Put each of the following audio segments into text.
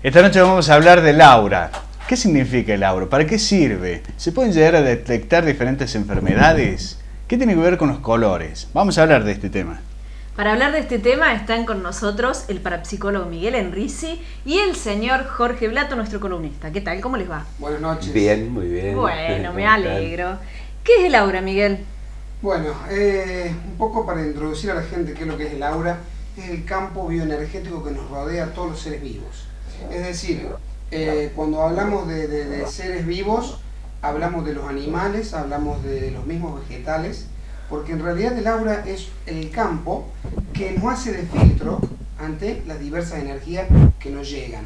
Esta noche vamos a hablar del aura. ¿Qué significa el aura? ¿Para qué sirve? ¿Se pueden llegar a detectar diferentes enfermedades? ¿Qué tiene que ver con los colores? Vamos a hablar de este tema. Para hablar de este tema están con nosotros el parapsicólogo Miguel Enrisi y el señor Jorge Blato, nuestro columnista. ¿Qué tal? ¿Cómo les va? Buenas noches. Bien, muy bien. Bueno, me alegro. ¿Qué es el aura, Miguel? Bueno, un poco para introducir a la gente qué es lo que es el aura, es el campo bioenergético que nos rodea a todos los seres vivos. Es decir, cuando hablamos de seres vivos, hablamos de los animales, hablamos de los mismos vegetales, porque en realidad el aura es el campo que nos hace de filtro ante las diversas energías que nos llegan.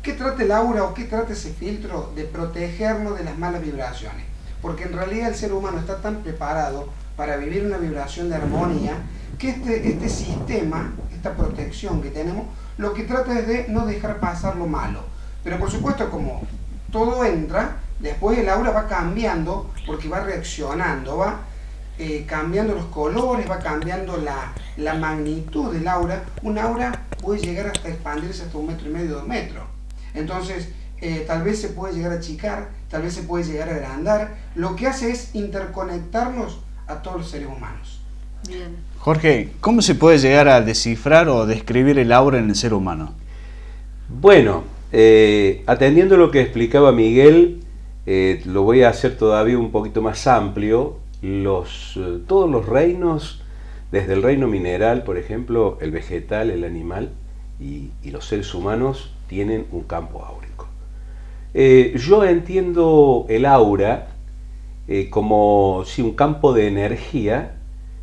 ¿Qué trata el aura o qué trata ese filtro? De protegernos de las malas vibraciones, porque en realidad el ser humano está tan preparado para vivir una vibración de armonía que este sistema, esta protección que tenemos, lo que trata es de no dejar pasar lo malo. Pero por supuesto, como todo entra, después el aura va cambiando porque va reaccionando, va cambiando los colores, va cambiando la magnitud del aura. Un aura puede llegar hasta expandirse hasta 1,5 metros, 2 metros. Entonces, tal vez se puede llegar a achicar, tal vez se puede llegar a agrandar. Lo que hace es interconectarnos a todos los seres humanos. Bien. Jorge, ¿cómo se puede llegar a descifrar o describir el aura en el ser humano? Bueno, atendiendo lo que explicaba Miguel, lo voy a hacer todavía un poquito más amplio. Todos los reinos, desde el reino mineral, por ejemplo, el vegetal, el animal y los seres humanos tienen un campo áurico. Yo entiendo el aura como si un campo de energía.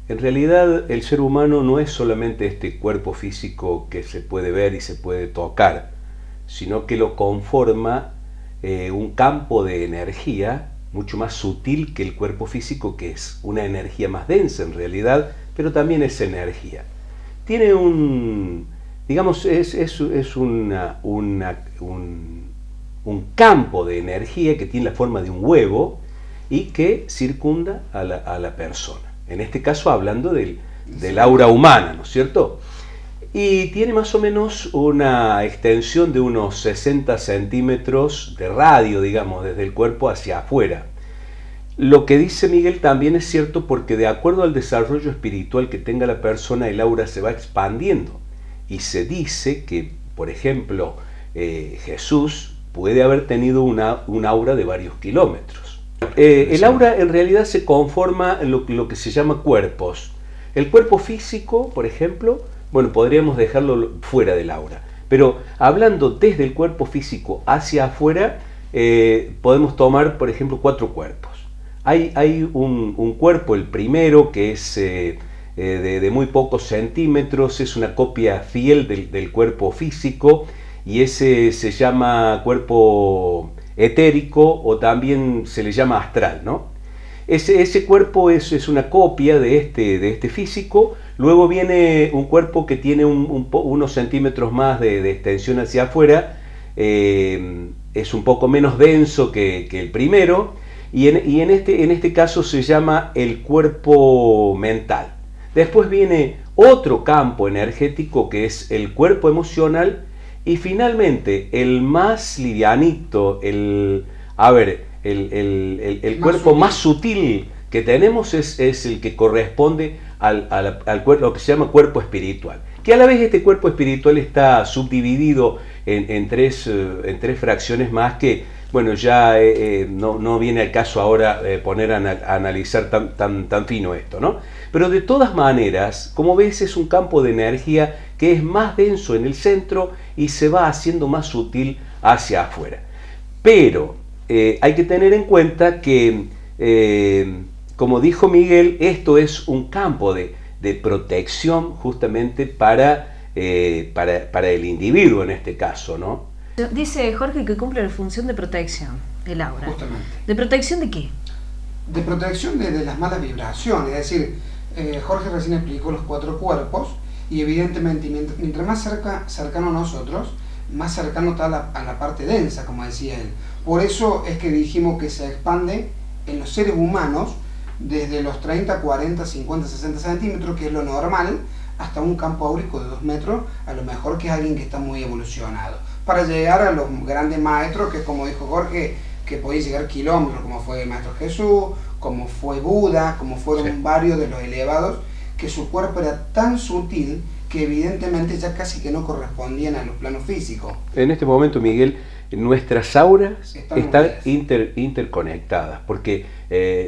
En realidad el ser humano no es solamente este cuerpo físico que se puede ver y se puede tocar, sino que lo conforma un campo de energía mucho más sutil que el cuerpo físico, que es una energía más densa en realidad, pero también es energía. Tiene digamos, es un campo de energía que tiene la forma de un huevo y que circunda a la persona. En este caso hablando del aura humana, ¿no es cierto? Y tiene más o menos una extensión de unos 60 centímetros de radio, digamos, desde el cuerpo hacia afuera. Lo que dice Miguel también es cierto, porque de acuerdo al desarrollo espiritual que tenga la persona, el aura se va expandiendo. Y se dice que, por ejemplo, Jesús puede haber tenido un aura de varios kilómetros. El aura en realidad se conforma en lo que se llama cuerpos. El cuerpo físico, por ejemplo, bueno, podríamos dejarlo fuera del aura. Pero hablando desde el cuerpo físico hacia afuera, podemos tomar, por ejemplo, 4 cuerpos. Hay un cuerpo, el primero, que es de muy pocos centímetros, es una copia fiel del cuerpo físico, y ese se llama cuerpo etérico, o también se le llama astral, ¿no? Ese cuerpo es una copia de este físico. Luego viene un cuerpo que tiene unos centímetros más de extensión hacia afuera, es un poco menos denso que el primero, y en este caso se llama el cuerpo mental. Después viene otro campo energético que es el cuerpo emocional, y finalmente el más livianito, el cuerpo más sutil que tenemos es el que corresponde al cuerpo, lo que se llama cuerpo espiritual, que a la vez este cuerpo espiritual está subdividido en tres fracciones más que, bueno, ya no viene al caso ahora poner a analizar tan fino esto, ¿no? Pero de todas maneras, como ves, es un campo de energía que es más denso en el centro y se va haciendo más sutil hacia afuera. Pero hay que tener en cuenta que, como dijo Miguel, esto es un campo de protección justamente para el individuo en este caso, ¿no? Dice Jorge que cumple la función de protección, el aura. Justamente. ¿De protección de qué? De protección de las malas vibraciones. Es decir, Jorge recién explicó los 4 cuerpos, y evidentemente mientras más cercano a nosotros, más cercano está a la parte densa, como decía él. Por eso es que dijimos que se expande en los seres humanos desde los 30, 40, 50, 60 centímetros, que es lo normal, hasta un campo áurico de 2 metros, a lo mejor que es alguien que está muy evolucionado. para llegar a los grandes maestros, que como dijo Jorge, que podía llegar kilómetros, como fue el Maestro Jesús, como fue Buda, como fueron varios de los elevados, que su cuerpo era tan sutil que evidentemente ya casi que no correspondían a los planos físicos. En este momento, Miguel, nuestras auras están unidas. interconectadas, porque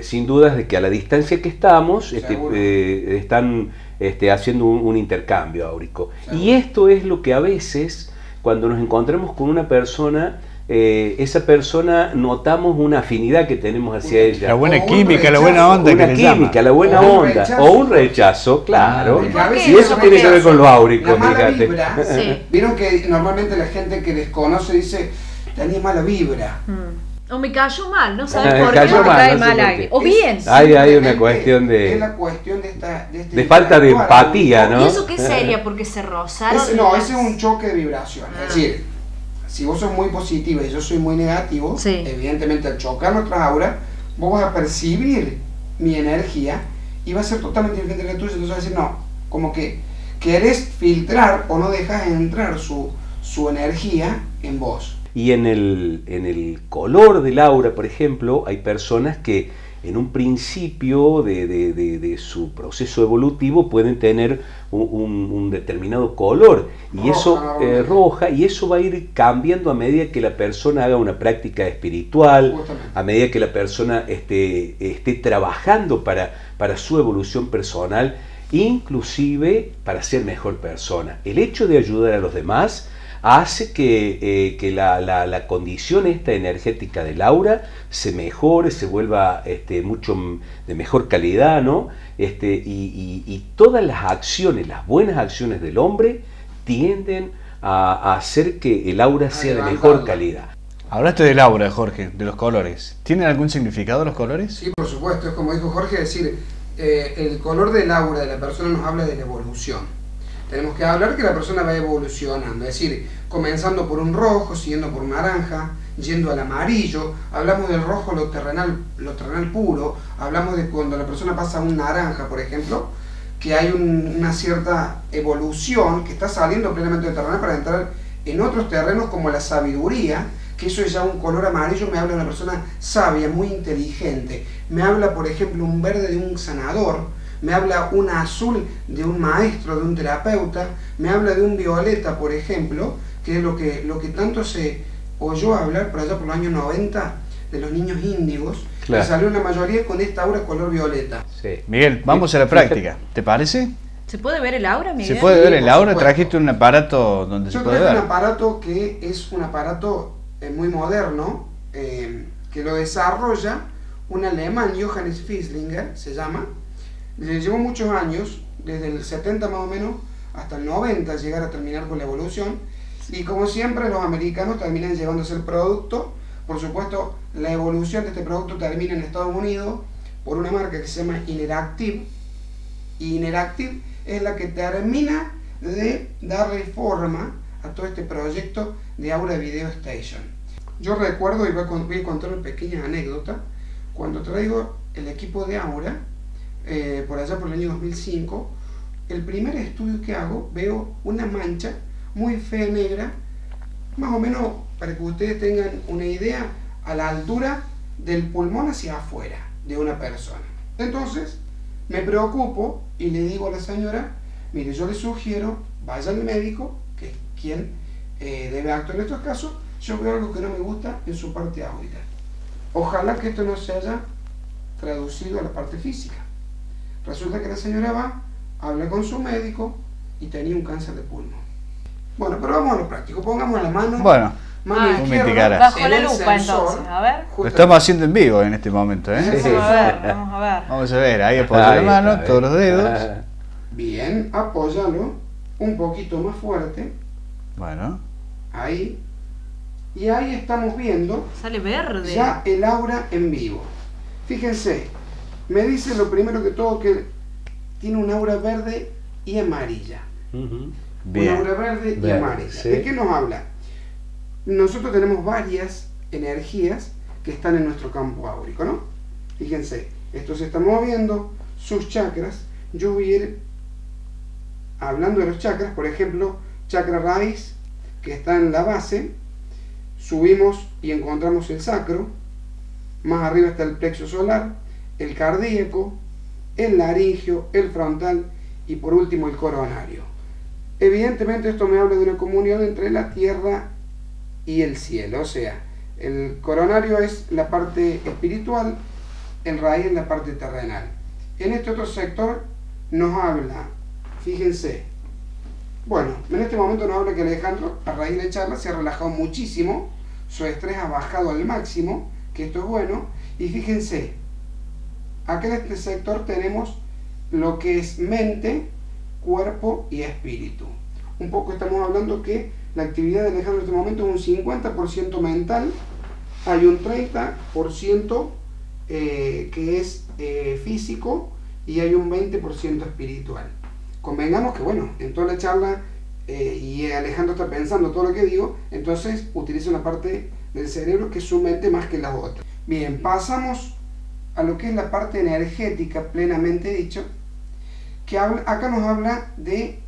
sin dudas de que a la distancia que estamos están haciendo un intercambio áurico. Seguro. Y esto es lo que a veces, cuando nos encontramos con una persona, esa persona notamos una afinidad que tenemos hacia ella. La buena O un química, la rechazo, buena onda que Una le química, llama. la buena O un onda, rechazo. o un rechazo, claro. Porque a veces Y eso el tiene que ver con los rechazo, áuricos, la mala fíjate. vibra, Sí. vieron que normalmente la gente que desconoce dice, tenía mala vibra. O me cayó mal, no Me sabes por qué cayó o me mal, cae no sé mal por alguien. qué. O bien. Hay una Simplemente cuestión de- es la cuestión de de falta de interactuar, empatía, ¿no? ¿Y eso qué sería? Porque se rozaron. No, las- ese es un choque de vibración. Ah. Es decir, si vos sos muy positiva y yo soy muy negativo, Sí. evidentemente al chocar nuestras auras, vos vas a percibir mi energía y va a ser totalmente diferente de la tuya. Entonces vas a decir, no, como que querés filtrar o no dejas entrar su energía en vos. Y en el color del aura, por ejemplo, hay personas que en un principio de su proceso evolutivo pueden tener un determinado color, y Roja, eso normalmente. roja, y eso va a ir cambiando a medida que la persona haga una práctica espiritual, Justamente. a medida que la persona esté trabajando para su evolución personal, inclusive para ser mejor persona. El hecho de ayudar a los demás hace que la condición esta energética del aura se mejore, se vuelva mucho de mejor calidad, ¿no? Y todas las acciones, las buenas acciones del hombre tienden a hacer que el aura sea de mejor levantarla. calidad. Hablaste del aura, Jorge, de los colores. ¿Tienen algún significado los colores? Sí, por supuesto, es como dijo Jorge, es decir, el color del aura de la persona nos habla de la evolución. Tenemos que hablar que la persona va evolucionando, es decir, comenzando por un rojo, siguiendo por un naranja, yendo al amarillo. Hablamos del rojo, lo terrenal puro. Hablamos de cuando la persona pasa a un naranja, por ejemplo, que hay una cierta evolución que está saliendo plenamente del terrenal para entrar en otros terrenos como la sabiduría, que eso es ya un color amarillo, me habla de una persona sabia, muy inteligente. Me habla, por ejemplo, un verde de un sanador. Me habla un azul de un maestro, de un terapeuta. Me habla de un violeta, por ejemplo, que es lo que tanto se oyó hablar por allá por los años 90 de los niños índigos, Claro. que salió la mayoría con esta aura color violeta. Sí. Miguel, vamos a la práctica. ¿Te parece? ¿Se puede ver el aura, Miguel? ¿Se puede ver Sí, el por aura? supuesto. ¿Trajiste un aparato donde se Yo puede traje un ver? aparato que es un aparato muy moderno, que lo desarrolla un alemán, Johannes Fieslinger, se llama. Le llevó muchos años, desde el 70 más o menos hasta el 90, llegar a terminar con la evolución. Y como siempre, los americanos terminan llevándose el producto. Por supuesto, la evolución de este producto termina en Estados Unidos por una marca que se llama Interactive. Y Interactive es la que termina de darle forma a todo este proyecto de Aura Video Station. Yo recuerdo, y voy a contar una pequeña anécdota, cuando traigo el equipo de Aura, por allá por el año 2005, el primer estudio que hago, veo una mancha muy fea negra, más o menos para que ustedes tengan una idea, a la altura del pulmón hacia afuera de una persona. Entonces, me preocupo y le digo a la señora, mire, yo le sugiero, vaya al médico, que es quien debe actuar en estos casos. Yo veo algo que no me gusta en su parte áurica. Ojalá que esto no se haya traducido a la parte física. Resulta que la señora va, habla con su médico y tenía un cáncer de pulmón. Bueno, pero vamos a lo práctico. Pongamos la mano, Bueno, mano Ah, izquierda bajo en la el lupa, sensor, entonces. A ver. lo justo- estamos haciendo en vivo en este momento, ¿eh? Sí. Vamos a ver, vamos a ver. Vamos a ver, ahí apoya la Ahí mano, está, todos los dedos. Ah. Bien, apóyalo un poquito más fuerte, Bueno, ahí. Y ahí estamos viendo Sale verde. ya el aura en vivo. Fíjense, me dice lo primero que todo que tiene un aura verde y amarilla. Ujú. bien. Una aura verde y Verde, amarilla. sí. ¿De qué nos habla? Nosotros tenemos varias energías que están en nuestro campo áurico, ¿no? Fíjense, esto se está moviendo, sus chakras. Yo voy a ir hablando de los chakras, por ejemplo, chakra raíz, que está en la base, subimos y encontramos el sacro, más arriba está el plexo solar, el cardíaco, el laringio, el frontal y por último el coronario. Evidentemente esto me habla de una comunión entre la tierra y el cielo, o sea, el coronario es la parte espiritual, el raíz es la parte terrenal. En este otro sector nos habla, fíjense, bueno, en este momento nos habla que Alejandro, a raíz de la charla, se ha relajado muchísimo, su estrés ha bajado al máximo, que esto es bueno, y fíjense, acá en este sector tenemos lo que es mente, cuerpo y espíritu. Un poco estamos hablando que la actividad de Alejandro en este momento es un 50% mental, hay un 30% que es físico y hay un 20% espiritual. Convengamos que, bueno, en toda la charla y Alejandro está pensando todo lo que digo, entonces utiliza una parte del cerebro que es su mente más que las otras. Bien, pasamos a lo que es la parte energética plenamente dicho, que acá nos habla de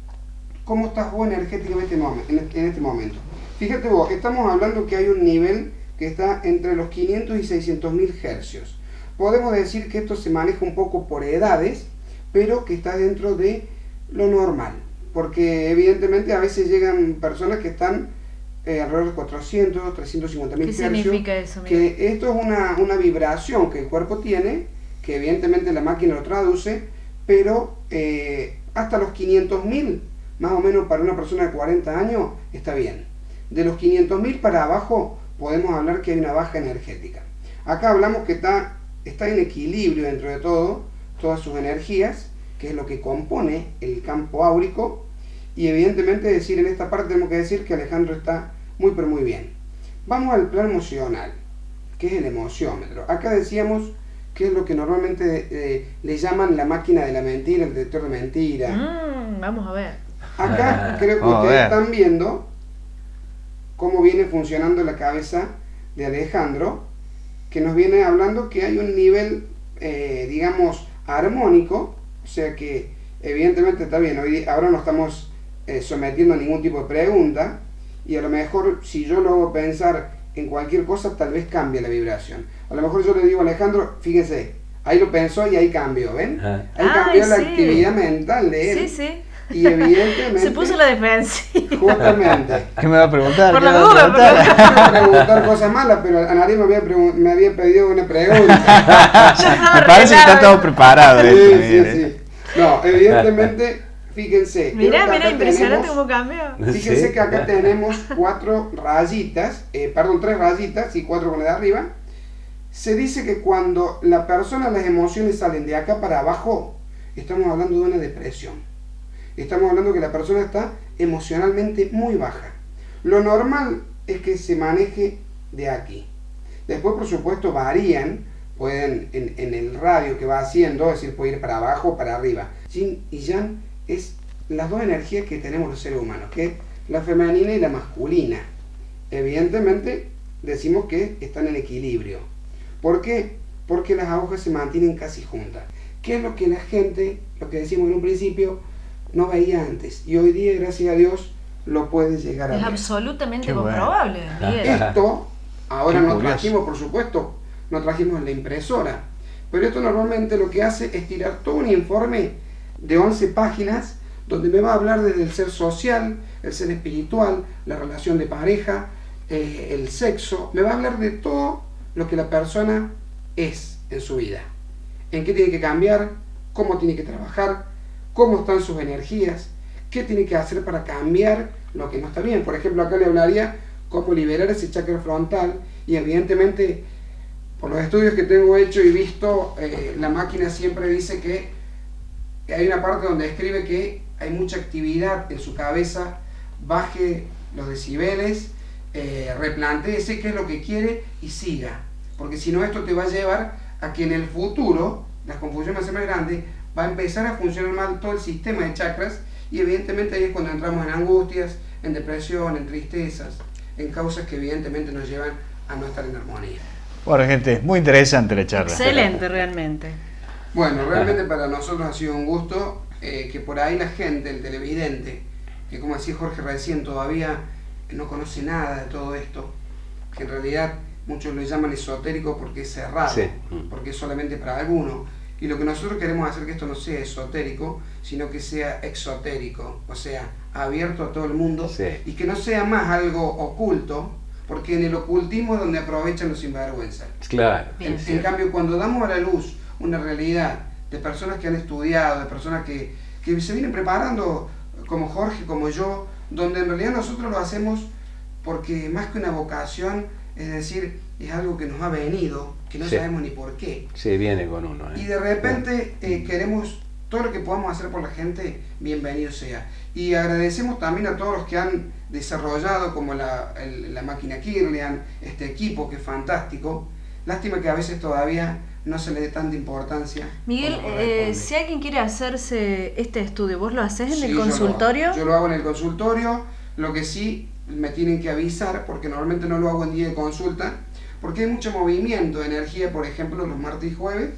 cómo estás vos energéticamente en este momento. Fíjate vos, estamos hablando que hay un nivel que está entre los 500 y 600.000 hercios. Podemos decir que esto se maneja un poco por edades, pero que está dentro de lo normal, porque evidentemente a veces llegan personas que están alrededor de 400, 350.000 hercios. ¿Qué significa eso, Miguel? Que esto es una vibración que el cuerpo tiene, que evidentemente la máquina lo traduce, pero hasta los 500.000, más o menos para una persona de 40 años, está bien. De los 500.000 para abajo podemos hablar que hay una baja energética. Acá hablamos que está en equilibrio dentro de todo, todas sus energías, que es lo que compone el campo áurico, y evidentemente decir en esta parte tenemos que decir que Alejandro está muy pero muy bien. Vamos al plano emocional, que es el emociómetro. Acá decíamos que es lo que normalmente le llaman la máquina de la mentira, el detector de mentira. Vamos a ver. Acá creo que ustedes están viendo cómo viene funcionando la cabeza de Alejandro, que nos viene hablando que hay un nivel, digamos, armónico, o sea que evidentemente está bien, ahora no estamos sometiendo a ningún tipo de pregunta, y a lo mejor si yo lo hago pensar en cualquier cosa, tal vez cambie la vibración. A lo mejor yo le digo a Alejandro, fíjense, ahí lo pensó y ahí cambió, ¿ven? Ahí cambió la actividad mental de él. Sí, sí. Y evidentemente... Se puso la defensiva. Justamente. ¿Qué me va a preguntar? Por ¿Qué la me va a duda, preguntar? No quiero preguntar cosas malas, pero Anarí me había pedido una pregunta. Me parece que está todo preparado. Sí. No, evidentemente, fíjense. Mirá, acá impresionante tenemos, cómo cambió. fíjense Sí. que acá tenemos 4 rayitas, 3 rayitas y 4 con la de arriba. Se dice que cuando la persona, las emociones salen de acá para abajo, estamos hablando de una depresión. Estamos hablando que la persona está emocionalmente muy baja. Lo normal es que se maneje de aquí. Después, por supuesto, varían, pueden en el radio que va haciendo, es decir, puede ir para abajo o para arriba. Yin y Yang es las dos energías que tenemos los seres humanos, que es la femenina y la masculina. Evidentemente, decimos que están en equilibrio. ¿Por qué? Porque las agujas se mantienen casi juntas. ¿Qué es lo que la gente, lo que decimos en un principio, no veía antes? Y hoy día, gracias a Dios, lo puede llegar a Es ver. absolutamente Qué bueno. comprobable, Miguel. Esto, ahora Qué no curioso. trajimos, por supuesto, no trajimos la impresora, pero esto normalmente lo que hace es tirar todo un informe de 11 páginas donde me va a hablar desde el ser social, el ser espiritual, la relación de pareja, el sexo, me va a hablar de todo lo que la persona es en su vida, en qué tiene que cambiar, cómo tiene que trabajar, cómo están sus energías, qué tiene que hacer para cambiar lo que no está bien. Por ejemplo, acá le hablaría cómo liberar ese chakra frontal, y evidentemente por los estudios que tengo hecho y visto, la máquina siempre dice que hay una parte donde escribe que hay mucha actividad en su cabeza, baje los decibeles, replantéese qué es lo que quiere y siga, porque si no esto te va a llevar a que en el futuro la confusión va a ser más grande, va a empezar a funcionar mal todo el sistema de chakras, y evidentemente ahí es cuando entramos en angustias, en depresión, en tristezas, en causas que evidentemente nos llevan a no estar en armonía. Bueno, gente, muy interesante la charla. Excelente, realmente. Bueno, realmente para nosotros ha sido un gusto que por ahí la gente, el televidente, que como decía Jorge recién, todavía no conoce nada de todo esto, que en realidad muchos lo llaman esotérico porque es cerrado, Sí. porque es solamente para algunos. Y lo que nosotros queremos hacer que esto no sea esotérico, sino que sea exotérico, o sea, abierto a todo el mundo, Sí. y que no sea más algo oculto, porque en el ocultismo es donde aprovechan los sinvergüenzas. Claro. Bien. En cambio, cuando damos a la luz una realidad de personas que han estudiado, de personas que se vienen preparando, como Jorge, como yo, donde en realidad nosotros lo hacemos porque más que una vocación, es decir, es algo que nos ha venido, que no Sí. sabemos ni por qué. Sí, viene con uno. Y de repente queremos todo lo que podamos hacer por la gente, bienvenido sea. Y agradecemos también a todos los que han desarrollado, como la máquina Kirlian, este equipo que es fantástico. Lástima que a veces todavía no se le dé tanta importancia. Miguel, como corresponde. si alguien quiere hacerse este estudio, ¿vos lo haces en Sí, el yo lo hago. consultorio? Yo lo hago en el consultorio, lo que sí me tienen que avisar, porque normalmente no lo hago en día de consulta, porque hay mucho movimiento de energía, por ejemplo, los martes y jueves,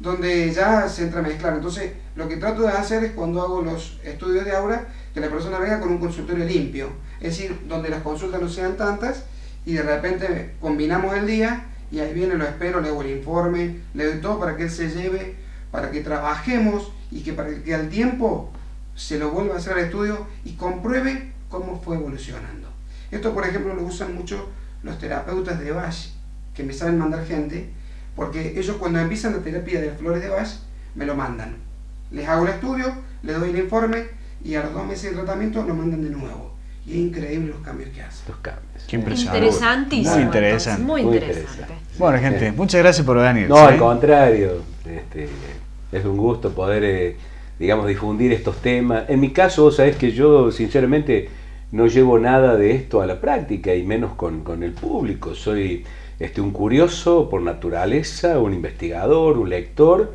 donde ya se entra a mezclar. Entonces, lo que trato de hacer es cuando hago los estudios de aura, que la persona venga con un consultorio limpio, es decir, donde las consultas no sean tantas, y de repente combinamos el día, y ahí viene, lo espero, le hago el informe, le doy todo para que él se lleve, para que trabajemos, y que para que al tiempo se lo vuelva a hacer al estudio y compruebe cómo fue evolucionando. Esto, por ejemplo, lo usan mucho los terapeutas de Bach, que me saben mandar gente, porque ellos cuando empiezan la terapia de flores de Bach, me lo mandan. Les hago el estudio, les doy el informe, y a los 2 meses de tratamiento lo mandan de nuevo. Y es increíble los cambios que hacen. Los cambios. Qué impresionante. Interesantísimo. Muy interesante. entonces, muy Muy interesante. interesante. Bueno, gente, muchas gracias por venir. No, ¿sí? al contrario, es un gusto poder, digamos, difundir estos temas. En mi caso, vos sabés que yo, sinceramente, no llevo nada de esto a la práctica, y menos con el público. Soy un curioso por naturaleza, un investigador, un lector.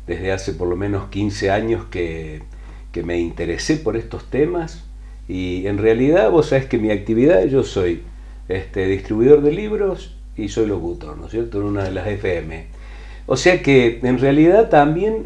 Desde hace por lo menos 15 años que me interesé por estos temas, y en realidad vos sabés que mi actividad, yo soy distribuidor de libros y soy locutor, ¿no es cierto?, en una de las FM. O sea que en realidad también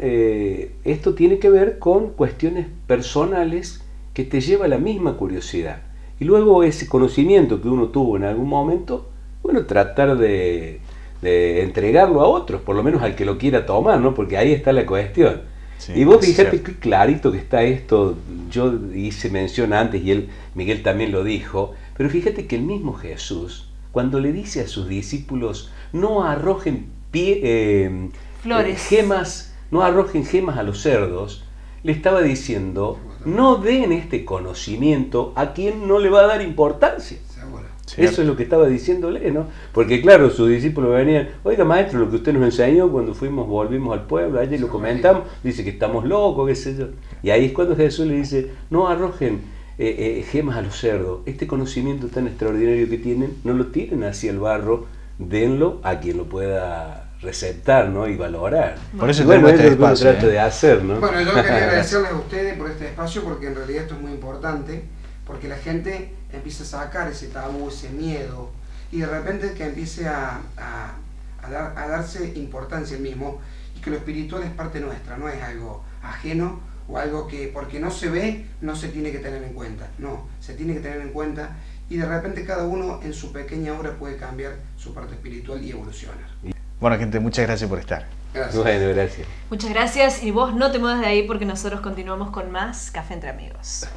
esto tiene que ver con cuestiones personales que te lleva a la misma curiosidad. Y luego ese conocimiento que uno tuvo en algún momento, bueno, tratar de entregarlo a otros, por lo menos al que lo quiera tomar, ¿no? Porque ahí está la cuestión. Sí, y vos es fíjate cierto. qué clarito que está esto. Yo hice mención antes y Miguel también lo dijo, pero fíjate que el mismo Jesús, cuando le dice a sus discípulos, no arrojen Flores. gemas, no arrojen gemas a los cerdos, le estaba diciendo, no den este conocimiento a quien no le va a dar importancia. Seguro. Cierto. Eso es lo que estaba diciéndole, ¿no? Porque claro, sus discípulos venían, oiga maestro, lo que usted nos enseñó cuando volvimos al pueblo, ayer lo comentamos, dice que estamos locos, qué sé yo. Y ahí es cuando Jesús le dice, no arrojen gemas a los cerdos, este conocimiento tan extraordinario que tienen, no lo tiren hacia el barro, denlo a quien lo pueda receptar, ¿no? Y valorar. Por eso Y bueno, tenemos eso este es lo que uno espacio, trata de hacer, ¿no? Bueno, yo quería agradecerles a ustedes por este espacio, porque en realidad esto es muy importante, porque la gente empieza a sacar ese tabú, ese miedo, y de repente que empiece a darse importancia el mismo, y que lo espiritual es parte nuestra, no es algo ajeno o algo que porque no se ve no se tiene que tener en cuenta. No, se tiene que tener en cuenta, y de repente cada uno en su pequeña obra puede cambiar su parte espiritual y evolucionar. Bueno, gente, muchas gracias por estar. Gracias. Bueno, gracias. Muchas gracias, y vos no te muevas de ahí porque nosotros continuamos con más Café Entre Amigos.